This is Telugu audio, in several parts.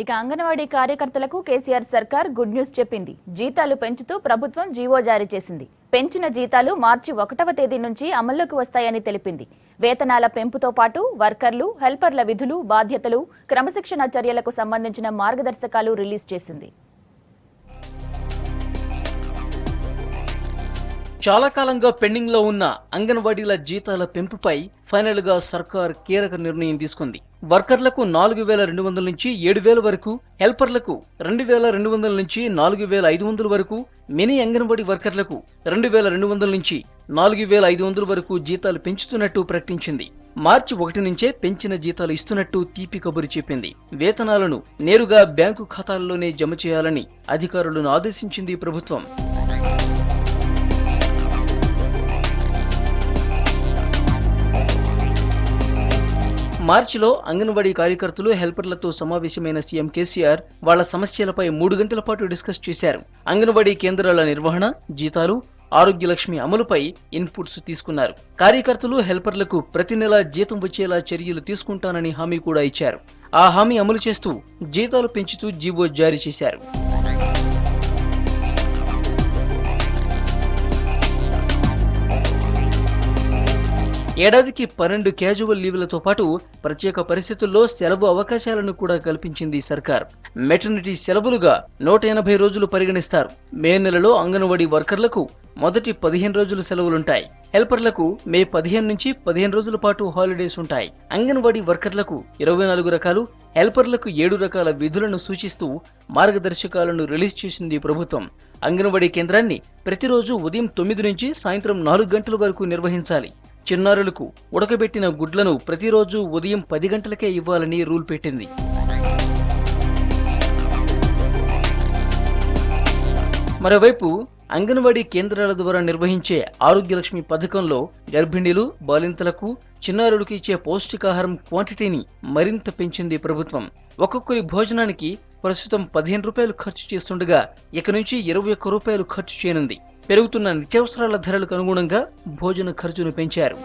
ఇక అంగన్వాడీ కార్యకర్తలకు కేసీఆర్ సర్కార్ గుడ్ న్యూస్ చెప్పింది. జీతాలు పెంచుతూ ప్రభుత్వం జీవో జారీ చేసింది. పెంచిన జీతాలు మార్చి 1వ తేదీ నుంచి అమల్లోకి వస్తాయని తెలిపింది. వేతనాల పెంపుతో పాటు వర్కర్లు, హెల్పర్ల విధులు, బాధ్యతలు, క్రమశిక్షణ చర్యలకు సంబంధించిన మార్గదర్శకాలు రిలీజ్ చేసింది. చాలా కాలంగా పెండింగ్ లో ఉన్న అంగన్వాడీల జీతాల పెంపుపై ఫైనల్ గా సర్కార్ కీలక నిర్ణయం తీసుకుంది. వర్కర్లకు 4,200 నుంచి 7,000 వరకు, హెల్పర్లకు 2,200 నుంచి 4,500 వరకు, మినీ అంగన్వాడీ వర్కర్లకు 2,200 నుంచి 4,500 వరకు జీతాలు పెంచుతున్నట్టు ప్రకటించింది. మార్చి 1 నుంచే పెంచిన జీతాలు ఇస్తున్నట్టు తీపి కబురు చెప్పింది. వేతనాలను నేరుగా బ్యాంకు ఖాతాల్లోనే జమ చేయాలని అధికారులను ఆదేశించింది ప్రభుత్వం. మార్చిలో అంగన్వాడీ కార్యకర్తలు, హెల్పర్లతో సమావేశమైన సీఎం కేసీఆర్ వాళ్ల సమస్యలపై 3 గంటల పాటు డిస్కస్ చేశారు. అంగన్వాడీ కేంద్రాల నిర్వహణ, జీతాలు, ఆరోగ్యలక్ష్మి అమలుపై ఇన్పుట్స్ తీసుకున్నారు. కార్యకర్తలు, హెల్పర్లకు ప్రతి నెల జీతం వచ్చేలా చర్యలు తీసుకుంటానని హామీ కూడా ఇచ్చారు. ఆ హామీ అమలు చేస్తూ జీతాలు పెంచుతూ జీవో జారీ చేశారు. ఏడాదికి 12 క్యాజువల్ లీవులతో పాటు ప్రత్యేక పరిస్థితుల్లో సెలవు అవకాశాలను కూడా కల్పించింది సర్కార్. మెటర్నిటీ సెలవులుగా 180 రోజులు పరిగణిస్తారు. మే నెలలో అంగన్వాడీ వర్కర్లకు మొదటి 15 రోజులు సెలవులుంటాయి. హెల్పర్లకు మే 15 నుంచి 15 రోజుల పాటు హాలిడేస్ ఉంటాయి. అంగన్వాడీ వర్కర్లకు 24 రకాలు, హెల్పర్లకు 7 రకాల విధులను సూచిస్తూ మార్గదర్శకాలను రిలీజ్ చేసింది ప్రభుత్వం. అంగన్వాడీ కేంద్రాన్ని ప్రతిరోజు ఉదయం 9 నుంచి సాయంత్రం 4 గంటల వరకు నిర్వహించాలి. చిన్నారులకు ఉడకబెట్టిన గుడ్లను ప్రతిరోజు ఉదయం 10 గంటలకే ఇవ్వాలని రూల్ పెట్టింది. మరోవైపు అంగన్వాడీ కేంద్రాల ద్వారా నిర్వహించే ఆరోగ్యలక్ష్మి పథకంలో గర్భిణీలు, బాలింతలకు, చిన్నారులకు ఇచ్చే పౌష్టికాహారం క్వాంటిటీని మరింత పెంచింది ప్రభుత్వం. ఒక్కొక్కరి భోజనానికి ప్రస్తుతం 15 రూపాయలు ఖర్చు చేస్తుండగా ఇక నుంచి 21 రూపాయలు ఖర్చు చేయనుంది. పెరుగుతున్న నిత్యావసరాల ధరలకు అనుగుణంగా భోజన ఖర్చును పెంచారు.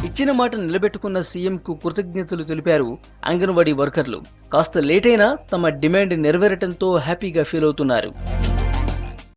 ఇచ్చిన మాట నిలబెట్టుకున్న సీఎంకు కృతజ్ఞతలు తెలిపారు అంగన్వాడీ వర్కర్లు. కాస్త లేటైనా తమ డిమాండ్ నెరవేరటంతో హ్యాపీగా ఫీల్ అవుతున్నారు.